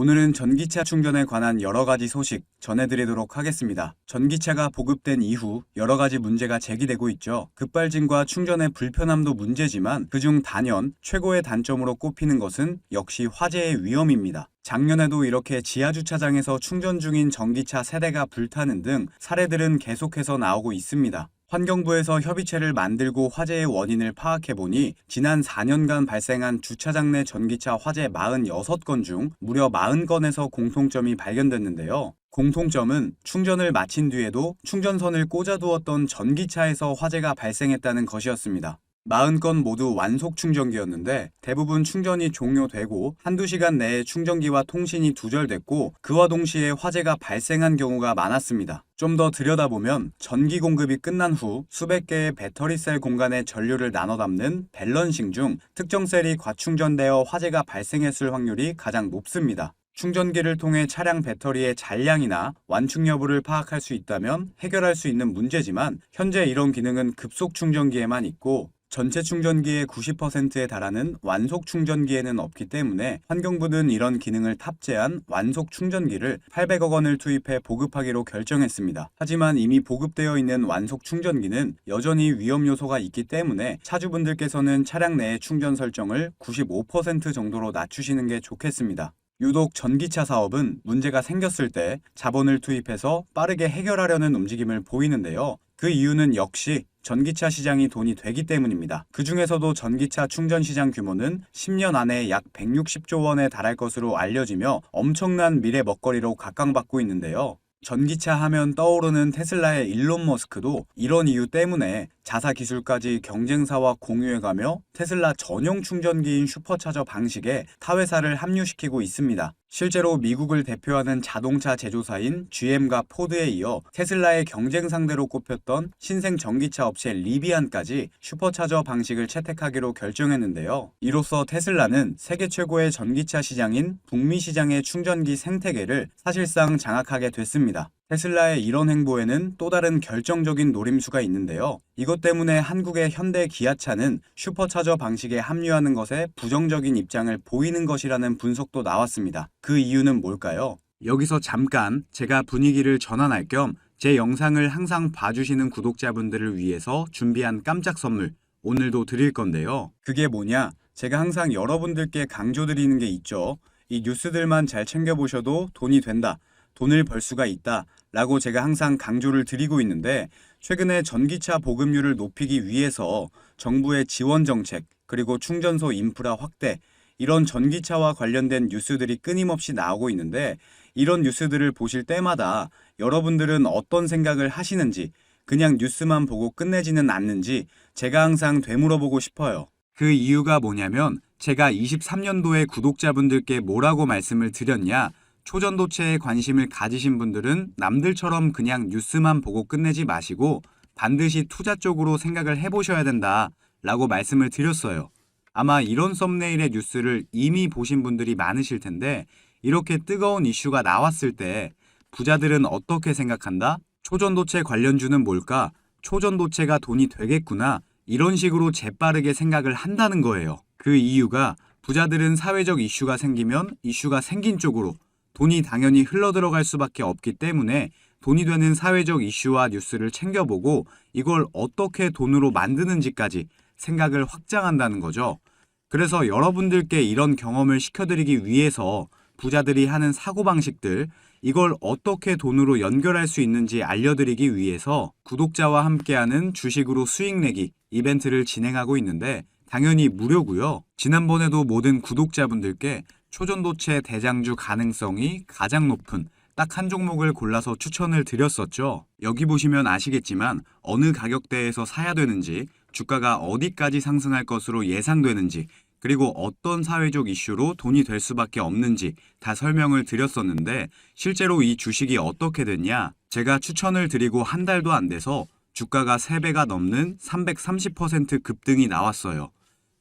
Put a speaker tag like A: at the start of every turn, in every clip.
A: 오늘은 전기차 충전에 관한 여러 가지 소식 전해드리도록 하겠습니다. 전기차가 보급된 이후 여러 가지 문제가 제기되고 있죠. 급발진과 충전의 불편함도 문제지만 그중 단연 최고의 단점으로 꼽히는 것은 역시 화재의 위험입니다. 작년에도 이렇게 지하주차장에서 충전 중인 전기차 세대가 불타는 등 사례들은 계속해서 나오고 있습니다. 환경부에서 협의체를 만들고 화재의 원인을 파악해보니 지난 4년간 발생한 주차장 내 전기차 화재 46건 중 무려 40건에서 공통점이 발견됐는데요. 공통점은 충전을 마친 뒤에도 충전선을 꽂아두었던 전기차에서 화재가 발생했다는 것이었습니다. 40건 모두 완속 충전기였는데 대부분 충전이 종료되고 한두 시간 내에 충전기와 통신이 두절됐고 그와 동시에 화재가 발생한 경우가 많았습니다. 좀 더 들여다보면 전기 공급이 끝난 후 수백 개의 배터리셀 공간에 전류를 나눠 담는 밸런싱 중 특정 셀이 과충전되어 화재가 발생했을 확률이 가장 높습니다. 충전기를 통해 차량 배터리의 잔량이나 완충 여부를 파악할 수 있다면 해결할 수 있는 문제지만 현재 이런 기능은 급속 충전기에만 있고 전체 충전기의 90%에 달하는 완속 충전기에는 없기 때문에 환경부는 이런 기능을 탑재한 완속 충전기를 800억 원을 투입해 보급하기로 결정했습니다. 하지만 이미 보급되어 있는 완속 충전기는 여전히 위험 요소가 있기 때문에 차주분들께서는 차량 내의 충전 설정을 95% 정도로 낮추시는 게 좋겠습니다. 유독 전기차 사업은 문제가 생겼을 때 자본을 투입해서 빠르게 해결하려는 움직임을 보이는데요. 그 이유는 역시 전기차 시장이 돈이 되기 때문입니다. 그 중에서도 전기차 충전 시장 규모는 10년 안에 약 160조 원에 달할 것으로 알려지며 엄청난 미래 먹거리로 각광받고 있는데요. 전기차 하면 떠오르는 테슬라의 일론 머스크도 이런 이유 때문에 자사 기술까지 경쟁사와 공유해가며 테슬라 전용 충전기인 슈퍼차저 방식에 타회사를 합류시키고 있습니다. 실제로 미국을 대표하는 자동차 제조사인 GM과 포드에 이어 테슬라의 경쟁 상대로 꼽혔던 신생 전기차 업체 리비안까지 슈퍼차저 방식을 채택하기로 결정했는데요. 이로써 테슬라는 세계 최고의 전기차 시장인 북미 시장의 충전기 생태계를 사실상 장악하게 됐습니다. 테슬라의 이런 행보에는 또 다른 결정적인 노림수가 있는데요. 이것 때문에 한국의 현대 기아차는 슈퍼차저 방식에 합류하는 것에 부정적인 입장을 보이는 것이라는 분석도 나왔습니다. 그 이유는 뭘까요? 여기서 잠깐 제가 분위기를 전환할 겸 제 영상을 항상 봐주시는 구독자분들을 위해서 준비한 깜짝 선물 오늘도 드릴 건데요. 그게 뭐냐? 제가 항상 여러분들께 강조드리는 게 있죠. 이 뉴스들만 잘 챙겨보셔도 돈이 된다. 돈을 벌 수가 있다 라고 제가 항상 강조를 드리고 있는데 최근에 전기차 보급률을 높이기 위해서 정부의 지원 정책 그리고 충전소 인프라 확대 이런 전기차와 관련된 뉴스들이 끊임없이 나오고 있는데 이런 뉴스들을 보실 때마다 여러분들은 어떤 생각을 하시는지 그냥 뉴스만 보고 끝내지는 않는지 제가 항상 되물어보고 싶어요. 그 이유가 뭐냐면 제가 23년도에 구독자분들께 뭐라고 말씀을 드렸냐 초전도체에 관심을 가지신 분들은 남들처럼 그냥 뉴스만 보고 끝내지 마시고 반드시 투자 쪽으로 생각을 해보셔야 된다 라고 말씀을 드렸어요. 아마 이런 썸네일의 뉴스를 이미 보신 분들이 많으실 텐데 이렇게 뜨거운 이슈가 나왔을 때 부자들은 어떻게 생각한다? 초전도체 관련주는 뭘까? 초전도체가 돈이 되겠구나 이런 식으로 재빠르게 생각을 한다는 거예요. 그 이유가 부자들은 사회적 이슈가 생기면 이슈가 생긴 쪽으로 돈이 당연히 흘러들어갈 수밖에 없기 때문에 돈이 되는 사회적 이슈와 뉴스를 챙겨보고 이걸 어떻게 돈으로 만드는지까지 생각을 확장한다는 거죠. 그래서 여러분들께 이런 경험을 시켜드리기 위해서 부자들이 하는 사고방식들 이걸 어떻게 돈으로 연결할 수 있는지 알려드리기 위해서 구독자와 함께하는 주식으로 수익 내기 이벤트를 진행하고 있는데 당연히 무료고요. 지난번에도 모든 구독자분들께 초전도체 대장주 가능성이 가장 높은 딱 한 종목을 골라서 추천을 드렸었죠. 여기 보시면 아시겠지만 어느 가격대에서 사야 되는지, 주가가 어디까지 상승할 것으로 예상되는지, 그리고 어떤 사회적 이슈로 돈이 될 수밖에 없는지 다 설명을 드렸었는데 실제로 이 주식이 어떻게 됐냐? 제가 추천을 드리고 한 달도 안 돼서 주가가 3배가 넘는 330% 급등이 나왔어요.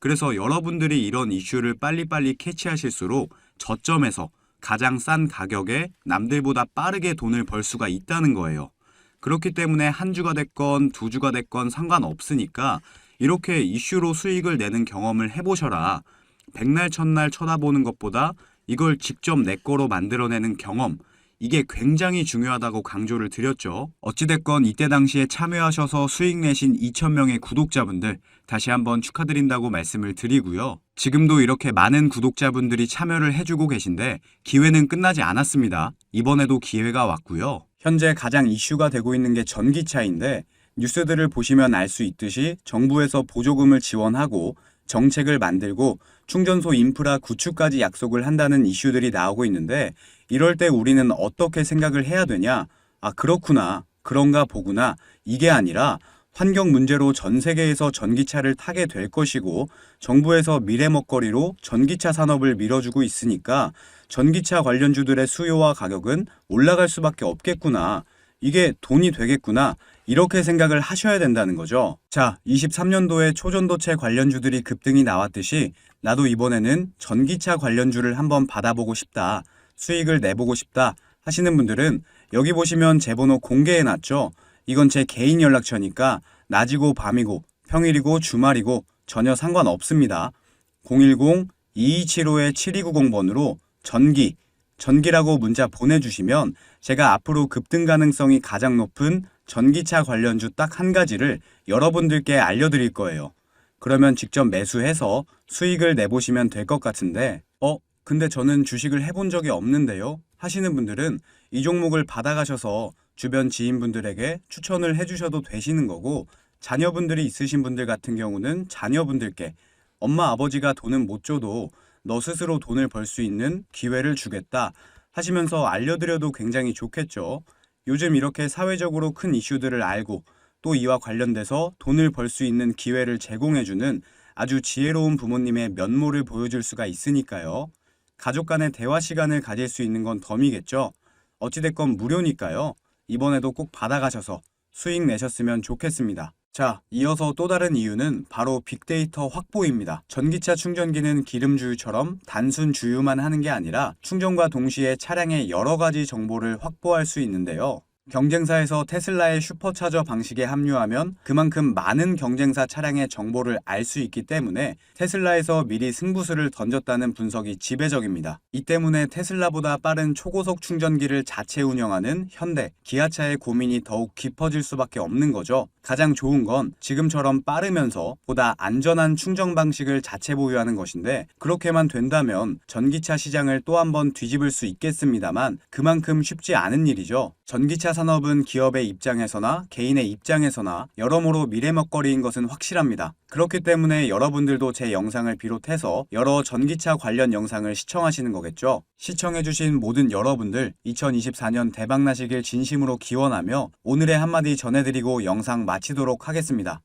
A: 그래서 여러분들이 이런 이슈를 빨리빨리 캐치하실수록 저점에서 가장 싼 가격에 남들보다 빠르게 돈을 벌 수가 있다는 거예요. 그렇기 때문에 한 주가 됐건 두 주가 됐건 상관없으니까 이렇게 이슈로 수익을 내는 경험을 해보셔라. 백날 첫날 쳐다보는 것보다 이걸 직접 내 거로 만들어내는 경험, 이게 굉장히 중요하다고 강조를 드렸죠. 어찌됐건 이때 당시에 참여하셔서 수익 내신 2,000명의 구독자분들 다시 한번 축하드린다고 말씀을 드리고요. 지금도 이렇게 많은 구독자분들이 참여를 해주고 계신데 기회는 끝나지 않았습니다. 이번에도 기회가 왔고요. 현재 가장 이슈가 되고 있는 게 전기차인데 뉴스들을 보시면 알 수 있듯이 정부에서 보조금을 지원하고 정책을 만들고 충전소 인프라 구축까지 약속을 한다는 이슈들이 나오고 있는데 이럴 때 우리는 어떻게 생각을 해야 되냐? 아, 그렇구나. 그런가 보구나. 이게 아니라 환경 문제로 전 세계에서 전기차를 타게 될 것이고 정부에서 미래 먹거리로 전기차 산업을 밀어주고 있으니까 전기차 관련주들의 수요와 가격은 올라갈 수밖에 없겠구나. 이게 돈이 되겠구나. 이렇게 생각을 하셔야 된다는 거죠. 자, 23년도에 초전도체 관련주들이 급등이 나왔듯이 나도 이번에는 전기차 관련주를 한번 받아보고 싶다. 수익을 내보고 싶다 하시는 분들은 여기 보시면 제 번호 공개해놨죠. 이건 제 개인 연락처니까 낮이고 밤이고 평일이고 주말이고 전혀 상관없습니다. 010-2275-7290번으로 전기라고 문자 보내주시면 제가 앞으로 급등 가능성이 가장 높은 전기차 관련주 딱 한 가지를 여러분들께 알려드릴 거예요. 그러면 직접 매수해서 수익을 내보시면 될 것 같은데 근데 저는 주식을 해본 적이 없는데요 하시는 분들은 이 종목을 받아가셔서 주변 지인분들에게 추천을 해주셔도 되시는 거고 자녀분들이 있으신 분들 같은 경우는 자녀분들께 엄마 아버지가 돈은 못 줘도 너 스스로 돈을 벌 수 있는 기회를 주겠다 하시면서 알려드려도 굉장히 좋겠죠. 요즘 이렇게 사회적으로 큰 이슈들을 알고 또 이와 관련돼서 돈을 벌 수 있는 기회를 제공해주는 아주 지혜로운 부모님의 면모를 보여줄 수가 있으니까요. 가족 간의 대화 시간을 가질 수 있는 건 덤이겠죠. 어찌됐건 무료니까요. 이번에도 꼭 받아가셔서 수익 내셨으면 좋겠습니다. 자, 이어서 또 다른 이유는 바로 빅데이터 확보입니다. 전기차 충전기는 기름주유처럼 단순 주유만 하는 게 아니라 충전과 동시에 차량의 여러 가지 정보를 확보할 수 있는데요. 경쟁사에서 테슬라의 슈퍼차저 방식에 합류하면 그만큼 많은 경쟁사 차량의 정보를 알 수 있기 때문에 테슬라에서 미리 승부수를 던졌다는 분석이 지배적입니다. 이 때문에 테슬라보다 빠른 초고속 충전기를 자체 운영하는 현대, 기아차의 고민이 더욱 깊어질 수밖에 없는 거죠. 가장 좋은 건 지금처럼 빠르면서 보다 안전한 충전 방식을 자체 보유하는 것인데 그렇게만 된다면 전기차 시장을 또 한 번 뒤집을 수 있겠습니다만 그만큼 쉽지 않은 일이죠. 전기차 산업은 기업의 입장에서나 개인의 입장에서나 여러모로 미래 먹거리인 것은 확실합니다. 그렇기 때문에 여러분들도 제 영상을 비롯해서 여러 전기차 관련 영상을 시청하시는 거겠죠. 시청해주신 모든 여러분들 2024년 대박나시길 진심으로 기원하며 오늘의 한마디 전해드리고 영상 마치도록 하겠습니다.